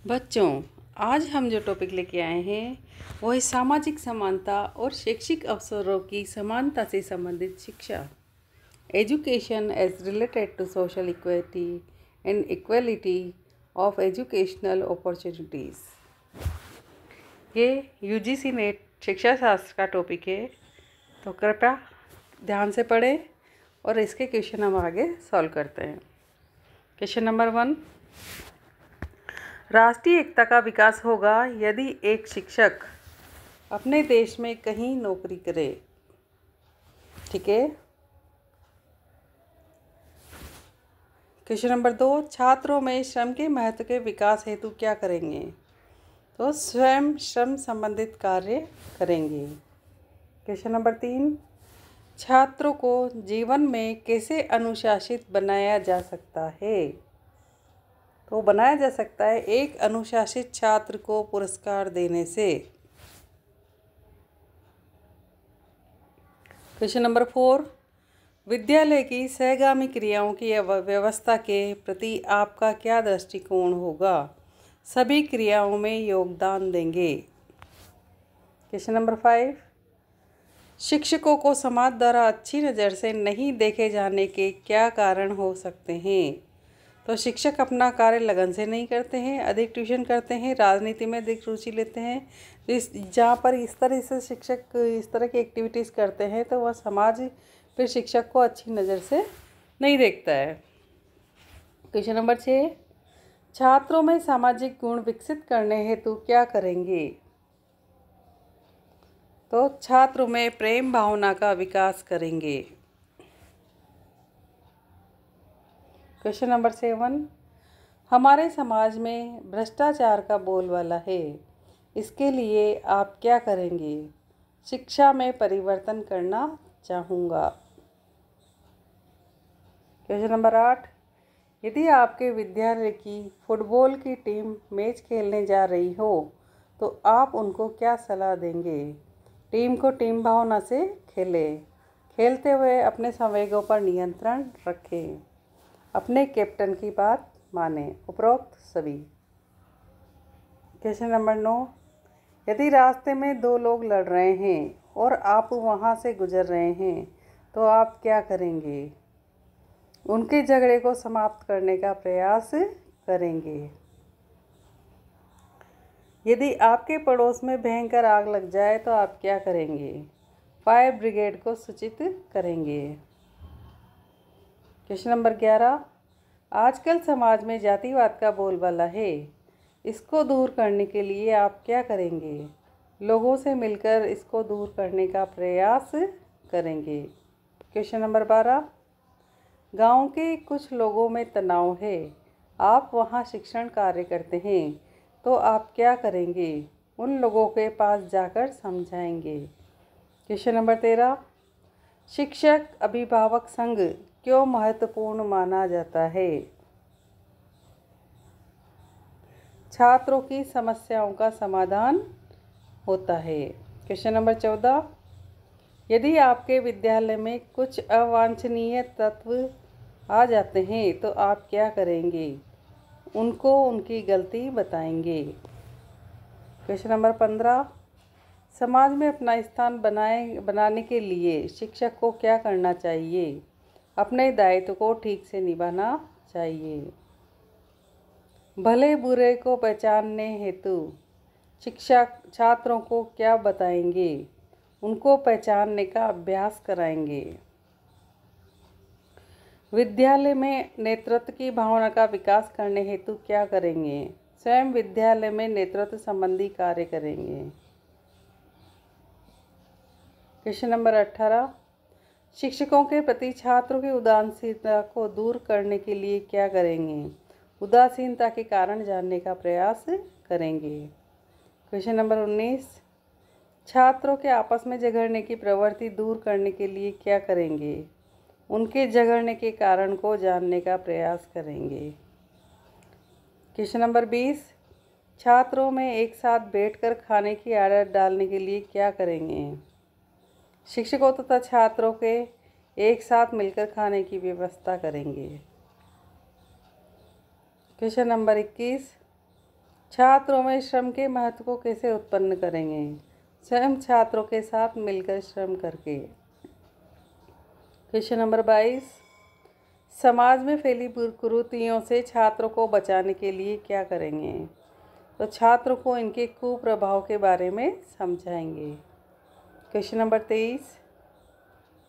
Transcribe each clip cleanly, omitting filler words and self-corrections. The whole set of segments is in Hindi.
बच्चों, आज हम जो टॉपिक लेके आए हैं वो है सामाजिक समानता और शैक्षिक अवसरों की समानता से संबंधित शिक्षा। Education as related to social equity and equality of educational opportunities. ये यूजीसी नेट शिक्षा शास्त्र का टॉपिक है, तो कृपया ध्यान से पढ़ें और इसके क्वेश्चन हम आगे सॉल्व करते हैं। क्वेश्चन नंबर 1, राष्ट्रीय एकता का विकास होगा यदि एक शिक्षक अपने देश में कहीं नौकरी करे। ठीक है। क्वेश्चन नंबर 2, छात्रों में श्रम के महत्व के विकास हेतु क्या करेंगे? तो स्वयं श्रम संबंधित कार्य करेंगे। क्वेश्चन नंबर 3, छात्रों को जीवन में कैसे अनुशासित बनाया जा सकता है? तो बनाया जा सकता है एक अनुशासित छात्र को पुरस्कार देने से। क्वेश्चन नंबर 4, विद्यालय की सहगामी क्रियाओं की व्यवस्था के प्रति आपका क्या दृष्टिकोण होगा? सभी क्रियाओं में योगदान देंगे। क्वेश्चन नंबर 5, शिक्षकों को समाज द्वारा अच्छी नज़र से नहीं देखे जाने के क्या कारण हो सकते हैं? तो शिक्षक अपना कार्य लगन से नहीं करते हैं, अधिक ट्यूशन करते हैं, राजनीति में अधिक रुचि लेते हैं। जहाँ पर इस तरह से शिक्षक इस तरह की एक्टिविटीज़ करते हैं तो वह समाज फिर शिक्षक को अच्छी नज़र से नहीं देखता है। क्वेश्चन नंबर 6, छात्रों में सामाजिक गुण विकसित करने हेतु क्या करेंगे? तो छात्रों में प्रेम भावना का विकास करेंगे। क्वेश्चन नंबर 7, हमारे समाज में भ्रष्टाचार का बोलबाला है, इसके लिए आप क्या करेंगे? शिक्षा में परिवर्तन करना चाहूँगा। क्वेश्चन नंबर 8, यदि आपके विद्यालय की फुटबॉल की टीम मैच खेलने जा रही हो तो आप उनको क्या सलाह देंगे? टीम को टीम भावना से खेलें, खेलते हुए अपने संवेगों पर नियंत्रण रखें, अपने कैप्टन की बात माने, उपरोक्त सभी। क्वेश्चन नंबर 9, यदि रास्ते में दो लोग लड़ रहे हैं और आप वहां से गुजर रहे हैं तो आप क्या करेंगे? उनके झगड़े को समाप्त करने का प्रयास करेंगे। यदि आपके पड़ोस में भयंकर आग लग जाए तो आप क्या करेंगे? फायर ब्रिगेड को सूचित करेंगे। क्वेश्चन नंबर 11, आजकल समाज में जातिवाद का बोलबाला है, इसको दूर करने के लिए आप क्या करेंगे? लोगों से मिलकर इसको दूर करने का प्रयास करेंगे। क्वेश्चन नंबर 12, गांव के कुछ लोगों में तनाव है, आप वहां शिक्षण कार्य करते हैं तो आप क्या करेंगे? उन लोगों के पास जाकर समझाएंगे। क्वेश्चन नंबर 13, शिक्षक अभिभावक संघ क्यों महत्वपूर्ण माना जाता है? छात्रों की समस्याओं का समाधान होता है। क्वेश्चन नंबर 14, यदि आपके विद्यालय में कुछ अवांछनीय तत्व आ जाते हैं तो आप क्या करेंगे? उनको उनकी गलती बताएंगे। क्वेश्चन नंबर 15, समाज में अपना स्थान बनाने के लिए शिक्षक को क्या करना चाहिए? अपने दायित्व को ठीक से निभाना चाहिए। भले बुरे को पहचानने हेतु शिक्षक छात्रों को क्या बताएंगे? उनको पहचानने का अभ्यास कराएंगे। विद्यालय में नेतृत्व की भावना का विकास करने हेतु क्या करेंगे? स्वयं विद्यालय में नेतृत्व संबंधी कार्य करेंगे। क्वेश्चन नंबर 18, शिक्षकों के प्रति छात्रों की उदासीनता को दूर करने के लिए क्या करेंगे? उदासीनता के कारण जानने का प्रयास करेंगे। क्वेश्चन नंबर 19, छात्रों के आपस में झगड़ने की प्रवृत्ति दूर करने के लिए क्या करेंगे? उनके झगड़ने के कारण को जानने का प्रयास करेंगे। क्वेश्चन नंबर 20, छात्रों में एक साथ बैठकर खाने की आदत डालने के लिए क्या करेंगे? शिक्षकों तथा छात्रों के एक साथ मिलकर खाने की व्यवस्था करेंगे। क्वेश्चन नंबर 21, छात्रों में श्रम के महत्व को कैसे उत्पन्न करेंगे? स्वयं छात्रों के साथ मिलकर श्रम करके। क्वेश्चन नंबर 22, समाज में फैली कुरीतियों से छात्रों को बचाने के लिए क्या करेंगे? तो छात्रों को इनके कुप्रभाव के बारे में समझाएंगे। क्वेश्चन नंबर 23,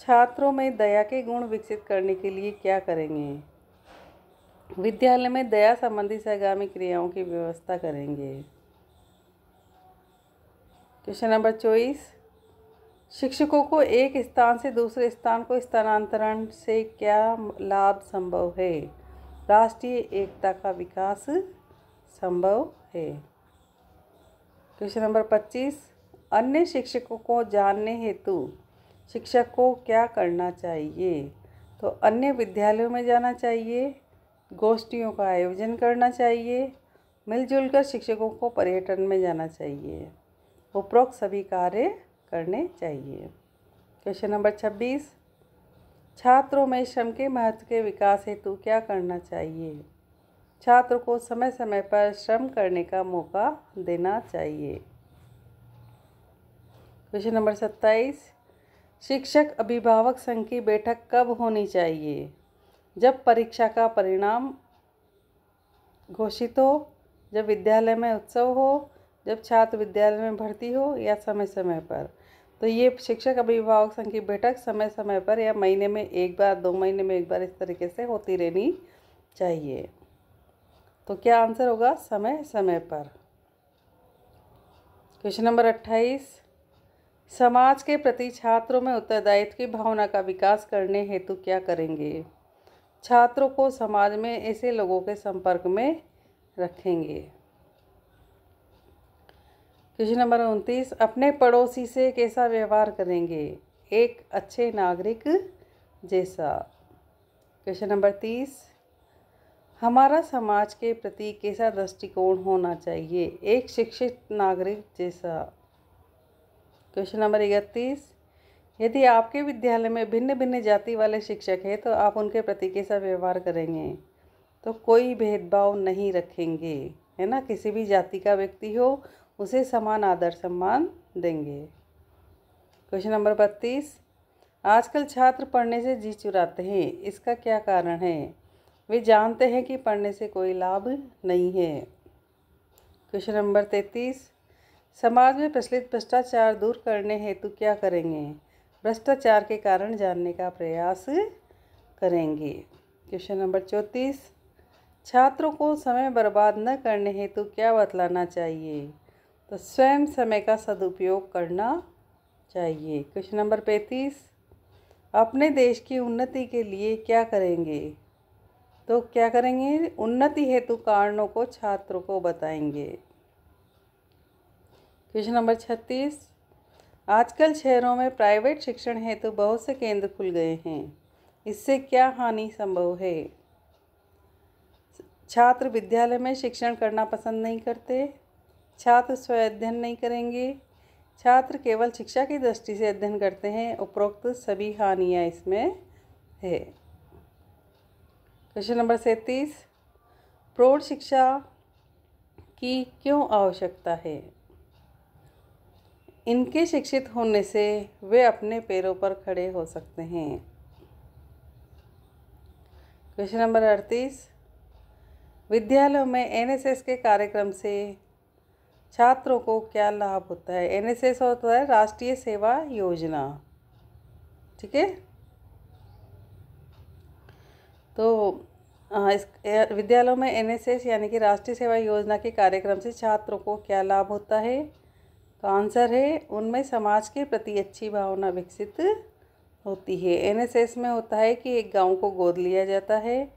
छात्रों में दया के गुण विकसित करने के लिए क्या करेंगे? विद्यालय में दया संबंधी सहगामी क्रियाओं की व्यवस्था करेंगे। क्वेश्चन नंबर 24, शिक्षकों को एक स्थान से दूसरे स्थान को स्थानांतरण से क्या लाभ संभव है? राष्ट्रीय एकता का विकास संभव है। क्वेश्चन नंबर 25, अन्य शिक्षकों को जानने हेतु शिक्षक को क्या करना चाहिए? तो अन्य विद्यालयों में जाना चाहिए, गोष्ठियों का आयोजन करना चाहिए, मिलजुल कर शिक्षकों को पर्यटन में जाना चाहिए। उपरोक्त सभी कार्य करने चाहिए। क्वेश्चन नंबर 26, छात्रों में श्रम के महत्व के विकास हेतु क्या करना चाहिए? छात्र को समय समय पर श्रम करने का मौका देना चाहिए। क्वेश्चन नंबर 27, शिक्षक अभिभावक संघ की बैठक कब होनी चाहिए? जब परीक्षा का परिणाम घोषित हो, जब विद्यालय में उत्सव हो, जब छात्र विद्यालय में भर्ती हो, या समय समय पर। तो ये शिक्षक अभिभावक संघ की बैठक समय समय पर या महीने में एक बार, 2 महीने में एक बार, इस तरीके से होती रहनी चाहिए। तो क्या आंसर होगा? समय समय पर। क्वेश्चन नंबर 28, समाज के प्रति छात्रों में उत्तरदायित्व की भावना का विकास करने हेतु क्या करेंगे? छात्रों को समाज में ऐसे लोगों के संपर्क में रखेंगे। क्वेश्चन नंबर 29, अपने पड़ोसी से कैसा व्यवहार करेंगे? एक अच्छे नागरिक जैसा। क्वेश्चन नंबर 30, हमारा समाज के प्रति कैसा दृष्टिकोण होना चाहिए? एक शिक्षित नागरिक जैसा। क्वेश्चन नंबर 31, यदि आपके विद्यालय में भिन्न भिन्न जाति वाले शिक्षक हैं तो आप उनके प्रति कैसा व्यवहार करेंगे? तो कोई भेदभाव नहीं रखेंगे, है ना। किसी भी जाति का व्यक्ति हो उसे समान आदर सम्मान देंगे। क्वेश्चन नंबर 32, आजकल छात्र पढ़ने से जी चुराते हैं, इसका क्या कारण है? वे जानते हैं कि पढ़ने से कोई लाभ नहीं है। क्वेश्चन नंबर 33, समाज में प्रचलित भ्रष्टाचार दूर करने हेतु क्या करेंगे? भ्रष्टाचार के कारण जानने का प्रयास करेंगे। क्वेश्चन नंबर 34, छात्रों को समय बर्बाद न करने हेतु क्या बतलाना चाहिए? तो स्वयं समय का सदुपयोग करना चाहिए। क्वेश्चन नंबर 35, अपने देश की उन्नति के लिए क्या करेंगे? तो क्या करेंगे? उन्नति हेतु कारणों को छात्रों को बताएंगे। क्वेश्चन नंबर 36, आजकल शहरों में प्राइवेट शिक्षण हेतु बहुत से केंद्र खुल गए हैं, इससे क्या हानि संभव है? छात्र विद्यालय में शिक्षण करना पसंद नहीं करते, छात्र स्वयं अध्ययन नहीं करेंगे, छात्र केवल शिक्षा की दृष्टि से अध्ययन करते हैं। उपरोक्त सभी हानियाँ इसमें है। क्वेश्चन नंबर 37, प्रौढ़ शिक्षा की क्यों आवश्यकता है? इनके शिक्षित होने से वे अपने पैरों पर खड़े हो सकते हैं। क्वेश्चन नंबर 38, विद्यालयों में एनएसएस के कार्यक्रम से छात्रों को क्या लाभ होता है? एनएसएस होता है राष्ट्रीय सेवा योजना, ठीक है। तो इस विद्यालयों में एनएसएस यानी कि राष्ट्रीय सेवा योजना के कार्यक्रम से छात्रों को क्या लाभ होता है? तो आंसर है, उनमें समाज के प्रति अच्छी भावना विकसित होती है। एनएसएस में होता है कि एक गांव को गोद लिया जाता है,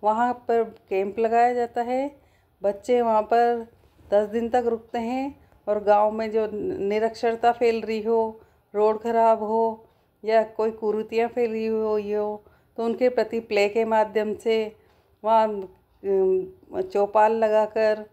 वहाँ पर कैंप लगाया जाता है, बच्चे वहाँ पर 10 दिन तक रुकते हैं और गांव में जो निरक्षरता फैल रही हो, रोड खराब हो या कोई कुरीतियाँ फैली हुई हो तो उनके प्रति प्ले के माध्यम से वहाँ चौपाल लगाकर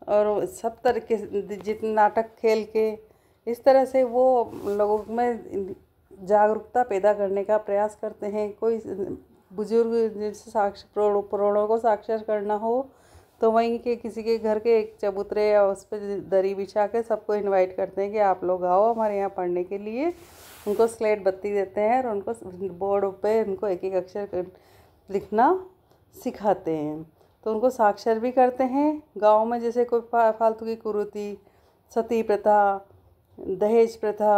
और सब तरीके जितने नाटक खेल के इस तरह से वो लोगों में जागरूकता पैदा करने का प्रयास करते हैं। कोई बुजुर्ग जैसे प्रौढ़ों को साक्षर करना हो तो वहीं के किसी के घर के एक चबूतरे या उस पर दरी बिछा के सबको इनवाइट करते हैं कि आप लोग आओ हमारे यहाँ पढ़ने के लिए। उनको स्लेट बत्ती देते हैं और उनको बोर्ड पे उनको एक एक अक्षर लिखना सिखाते हैं। तो उनको साक्षर भी करते हैं। गांव में जैसे कोई फालतू की कुरीति, सती प्रथा, दहेज प्रथा,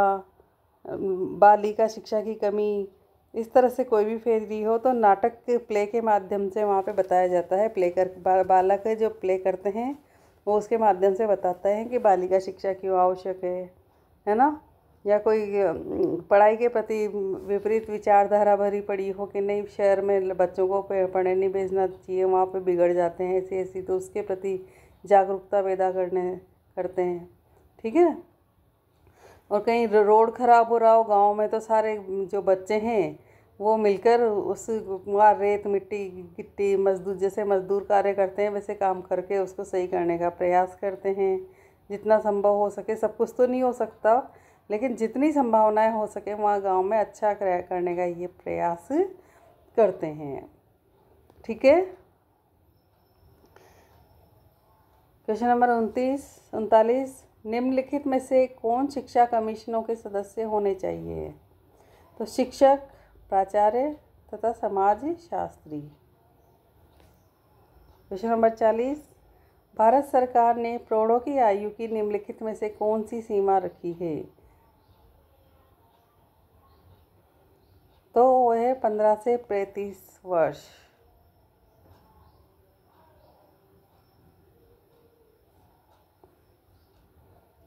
बालिका शिक्षा की कमी, इस तरह से कोई भी फेरी हो तो नाटक के प्ले के माध्यम से वहाँ पे बताया जाता है। प्ले कर बालक जो प्ले करते हैं वो उसके माध्यम से बताते हैं कि बालिका शिक्षा क्यों आवश्यक है ना। या कोई पढ़ाई के प्रति विपरीत विचारधारा भरी पड़ी हो कि नहीं शहर में बच्चों को पढ़ने नहीं भेजना चाहिए, वहाँ पे बिगड़ जाते हैं ऐसी ऐसी, तो उसके प्रति जागरूकता पैदा करते हैं। ठीक है। और कहीं रोड ख़राब हो रहा हो गांव में तो सारे जो बच्चे हैं वो मिलकर उस वहाँ रेत मिट्टी गिट्टी मजदूर जैसे मजदूर कार्य करते हैं वैसे काम करके उसको सही करने का प्रयास करते हैं। जितना संभव हो सके, सब कुछ तो नहीं हो सकता लेकिन जितनी संभावनाएं हो सके वहाँ गांव में अच्छा करने का ये प्रयास करते हैं। ठीक है। क्वेश्चन नंबर 39 निम्नलिखित में से कौन शिक्षा कमीशनों के सदस्य होने चाहिए? तो शिक्षक, प्राचार्य तथा समाज शास्त्री। क्वेश्चन नंबर 40 भारत सरकार ने प्रौढ़ों की आयु की निम्नलिखित में से कौन सी सीमा रखी है? तो वह है 15 से 35 वर्ष।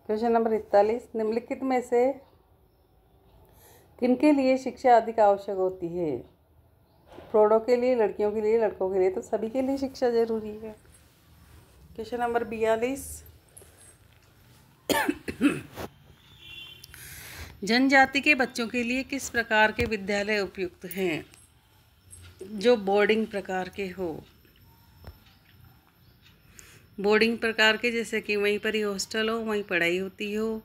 क्वेश्चन नंबर 41 निम्नलिखित में से किनके लिए शिक्षा अधिक आवश्यक होती है? प्रौढ़ों के लिए, लड़कियों के लिए, लड़कों के लिए, तो सभी के लिए शिक्षा जरूरी है। क्वेश्चन नंबर 42 जनजाति के बच्चों के लिए किस प्रकार के विद्यालय उपयुक्त हैं? जो बोर्डिंग प्रकार के हो। बोर्डिंग प्रकार के जैसे कि वहीं पर ही हॉस्टल हो, वहीं पढ़ाई होती हो,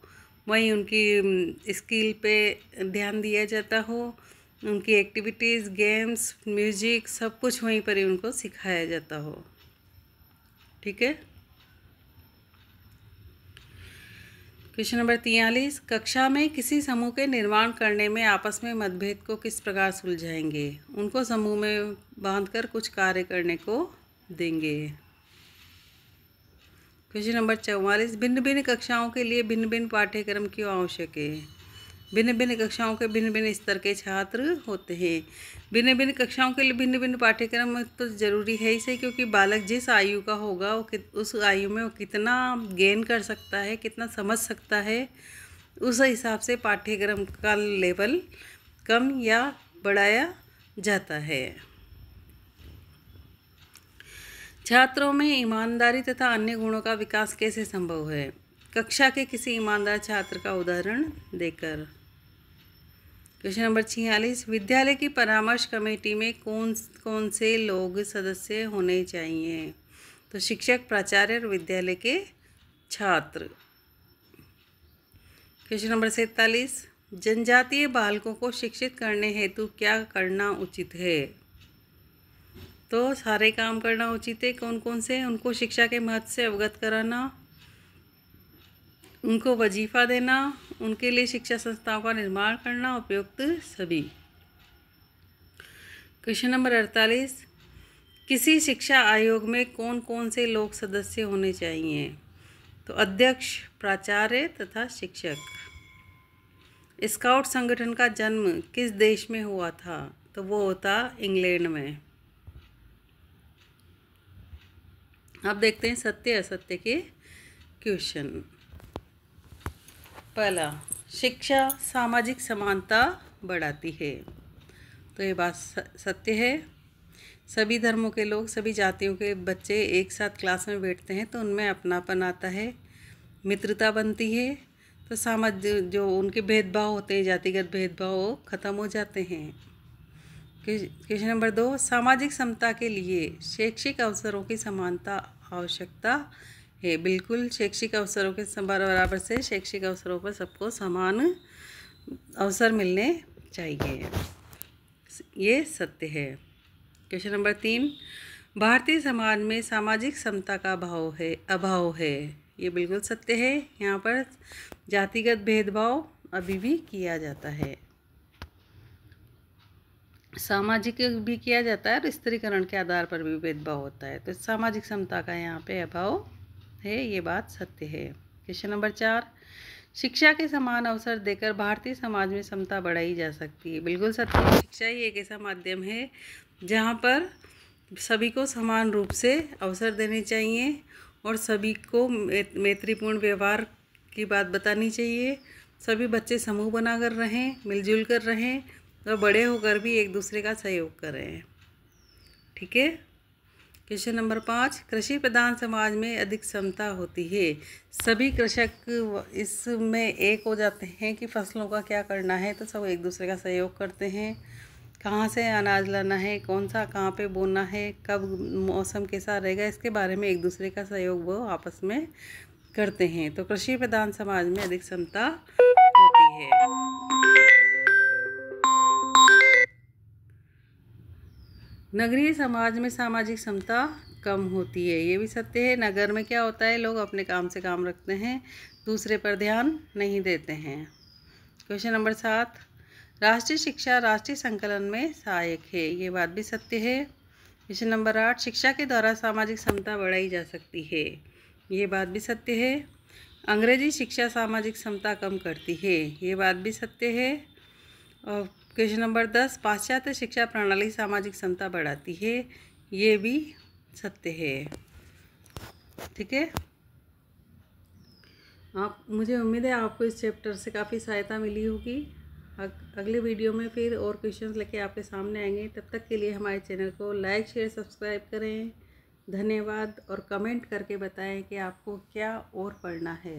वहीं उनकी स्किल पे ध्यान दिया जाता हो, उनकी एक्टिविटीज़, गेम्स, म्यूजिक सब कुछ वहीं पर ही उनको सिखाया जाता हो। ठीक है। क्वेश्चन नंबर 43 कक्षा में किसी समूह के निर्माण करने में आपस में मतभेद को किस प्रकार सुलझाएंगे? उनको समूह में बांधकर कुछ कार्य करने को देंगे। क्वेश्चन नंबर 44 भिन्न भिन्न कक्षाओं के लिए भिन्न भिन्न पाठ्यक्रम क्यों आवश्यक है? भिन्न भिन्न कक्षाओं के भिन्न भिन्न स्तर के छात्र होते हैं। भिन्न भिन्न कक्षाओं के लिए भिन्न भिन्न पाठ्यक्रम तो ज़रूरी है ही सही, क्योंकि बालक जिस आयु का होगा वो उस आयु में वो कितना गेन कर सकता है, कितना समझ सकता है, उस हिसाब से पाठ्यक्रम का लेवल कम या बढ़ाया जाता है। छात्रों में ईमानदारी तथा अन्य गुणों का विकास कैसे संभव है? कक्षा के किसी ईमानदार छात्र का उदाहरण देकर। क्वेश्चन नंबर 46 विद्यालय की परामर्श कमेटी में कौन कौन से लोग सदस्य होने चाहिए? तो शिक्षक, प्राचार्य और विद्यालय के छात्र। क्वेश्चन नंबर 47 जनजातीय बालकों को शिक्षित करने हेतु क्या करना उचित है? तो सारे काम करना उचित है। कौन कौन से? उनको शिक्षा के महत्व से अवगत कराना, उनको वजीफ़ा देना, उनके लिए शिक्षा संस्थाओं का निर्माण करना, उपयुक्त सभी। क्वेश्चन नंबर 48 किसी शिक्षा आयोग में कौन कौन से लोग सदस्य होने चाहिए? तो अध्यक्ष, प्राचार्य तथा शिक्षक। स्काउट संगठन का जन्म किस देश में हुआ था? तो वो होता इंग्लैंड में। अब देखते हैं सत्य असत्य के क्वेश्चन। पहला, शिक्षा सामाजिक समानता बढ़ाती है। तो ये बात सत्य है। सभी धर्मों के लोग, सभी जातियों के बच्चे एक साथ क्लास में बैठते हैं तो उनमें अपनापन आता है, मित्रता बनती है। तो जो उनके भेदभाव होते हैं, जातिगत भेदभाव, वो ख़त्म हो जाते हैं। क्वेश्चन नंबर 2 सामाजिक समता के लिए शैक्षिक अवसरों की समानता आवश्यकता है। बिल्कुल, शैक्षिक अवसरों के बराबर से शैक्षिक अवसरों पर सबको समान अवसर मिलने चाहिए, ये सत्य है। क्वेश्चन नंबर 3 भारतीय समाज में सामाजिक समता का अभाव है। ये बिल्कुल सत्य है। यहाँ पर जातिगत भेदभाव अभी भी किया जाता है, सामाजिक भी किया जाता है और स्त्रीकरण के आधार पर भी भेदभाव होता है। तो सामाजिक समता का यहाँ पे अभाव है, ये बात सत्य है। क्वेश्चन नंबर 4, शिक्षा के समान अवसर देकर भारतीय समाज में समता बढ़ाई जा सकती है। बिल्कुल सत्य है। शिक्षा ही एक ऐसा माध्यम है जहाँ पर सभी को समान रूप से अवसर देने चाहिए और सभी को मैत्रीपूर्ण व्यवहार की बात बतानी चाहिए। सभी बच्चे समूह बनाकर रहें, मिलजुल कर रहें और बड़े होकर भी एक दूसरे का सहयोग करें। ठीक है। क्वेश्चन नंबर 5, कृषि प्रधान समाज में अधिक समता होती है। सभी कृषक इसमें एक हो जाते हैं कि फसलों का क्या करना है, तो सब एक दूसरे का सहयोग करते हैं। कहाँ से अनाज लाना है, कौन सा कहाँ पे बोना है, कब मौसम कैसा रहेगा, इसके बारे में एक दूसरे का सहयोग वो आपस में करते हैं। तो कृषि प्रधान समाज में अधिक समता होती है। नगरीय समाज में सामाजिक समता कम होती है। ये भी सत्य है। नगर में क्या होता है, लोग अपने काम से काम रखते हैं, दूसरे पर ध्यान नहीं देते हैं। क्वेश्चन नंबर 7, राष्ट्रीय शिक्षा राष्ट्रीय संकलन में सहायक है। ये बात भी सत्य है। क्वेश्चन नंबर 8, शिक्षा के द्वारा सामाजिक समता बढ़ाई जा सकती है। ये बात भी सत्य है। अंग्रेजी शिक्षा सामाजिक समता कम करती है। ये बात भी सत्य है। और क्वेश्चन नंबर 10, पाश्चात्य शिक्षा प्रणाली सामाजिक समता बढ़ाती है। ये भी सत्य है। ठीक है। मुझे उम्मीद है आपको इस चैप्टर से काफ़ी सहायता मिली होगी। अगले वीडियो में फिर और क्वेश्चंस लेके आपके सामने आएंगे। तब तक के लिए हमारे चैनल को लाइक शेयर सब्सक्राइब करें। धन्यवाद। और कमेंट करके बताएं कि आपको क्या और पढ़ना है।